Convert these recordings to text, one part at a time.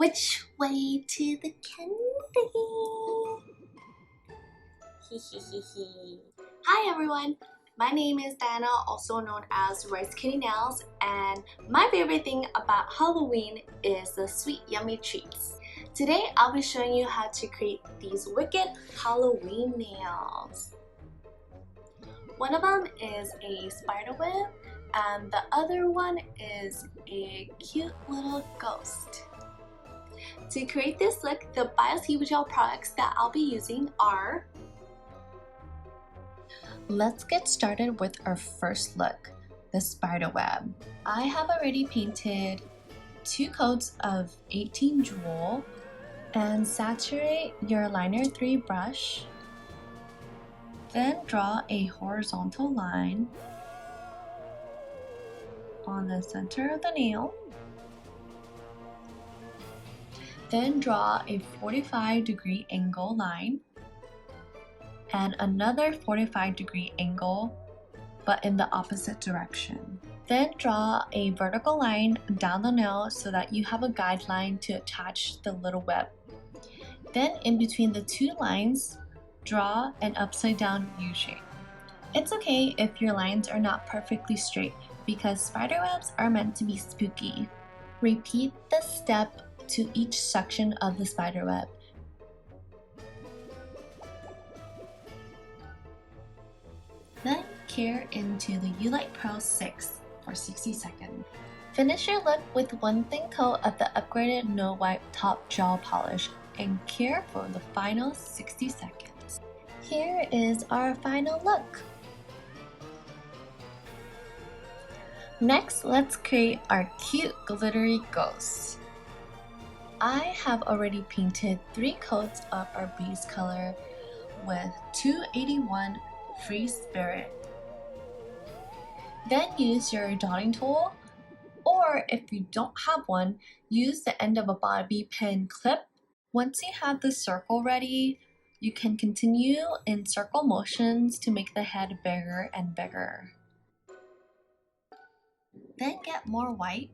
Which way to the candy? Hi everyone, my name is Diana, also known as Rice Kitty Nails, and my favorite thing about Halloween is the sweet yummy treats. Today I'll be showing you how to create these wicked Halloween nails. One of them is a spider web and the other one is a cute little ghost. To create this look, the Bio Seaweed Gel products that I'll be using are... Let's get started with our first look, the spider web. I have already painted 2 coats of 18 jewel and saturate your liner 3 brush. Then draw a horizontal line on the center of the nail. Then draw a 45-degree angle line and another 45-degree angle, but in the opposite direction. Then draw a vertical line down the nail so that you have a guideline to attach the little web. Then in between the 2 lines, draw an upside down U shape. It's okay if your lines are not perfectly straight because spider webs are meant to be spooky. Repeat the step to each section of the spider web. Then cure into the U-Light Pro 6 for 60 seconds. Finish your look with 1 thin coat of the upgraded No Wipe Top Gel Polish and cure for the final 60 seconds. Here is our final look. Next, let's create our cute glittery ghost. I have already painted 3 coats of our base color with 281 Free Spirit. Then use your dotting tool, or if you don't have one, use the end of a bobby pin clip. Once you have the circle ready, you can continue in circle motions to make the head bigger and bigger. Then get more white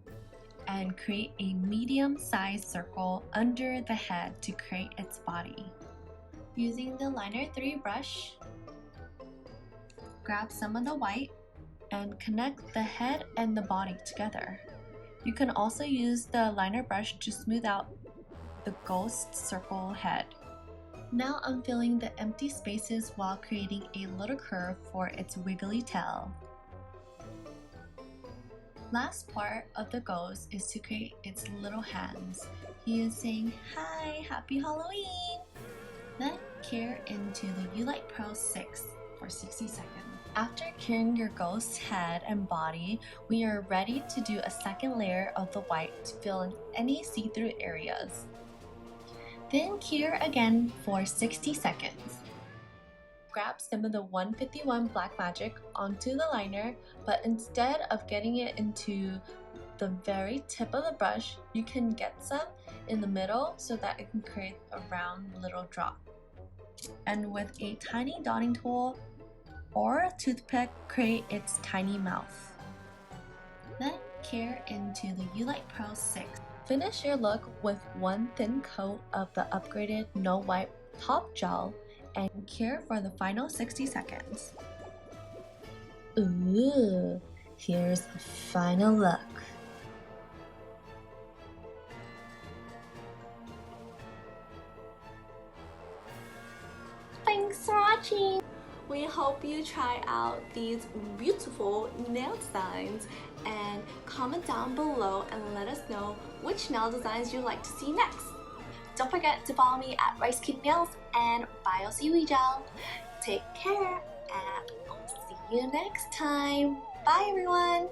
and create a medium-sized circle under the head to create its body. Using the liner 3 brush, grab some of the white and connect the head and the body together. You can also use the liner brush to smooth out the ghost circle head. Now I'm filling the empty spaces while creating a little curve for its wiggly tail. Last part of the ghost is to create its little hands. He is saying, "Hi, happy Halloween!" Then cure into the U-Light Pro 6 for 60 seconds. After curing your ghost's head and body, we are ready to do a second layer of the white to fill in any see-through areas. Then cure again for 60 seconds. Grab some of the 151 Black Magic onto the liner, but instead of getting it into the very tip of the brush, you can get some in the middle so that it can create a round little drop. And with a tiny dotting tool or a toothpick, create its tiny mouth. Then cure into the U-Light Pro 6. Finish your look with 1 thin coat of the upgraded No Wipe Top Gel and cure for the final 60 seconds. Ooh, here's the final look. Thanks for watching! We hope you try out these beautiful nail designs and comment down below and let us know which nail designs you'd like to see next. Don't forget to follow me at Rice Kitty Nails and Bio Seaweed Gel. Take care and I'll see you next time. Bye everyone!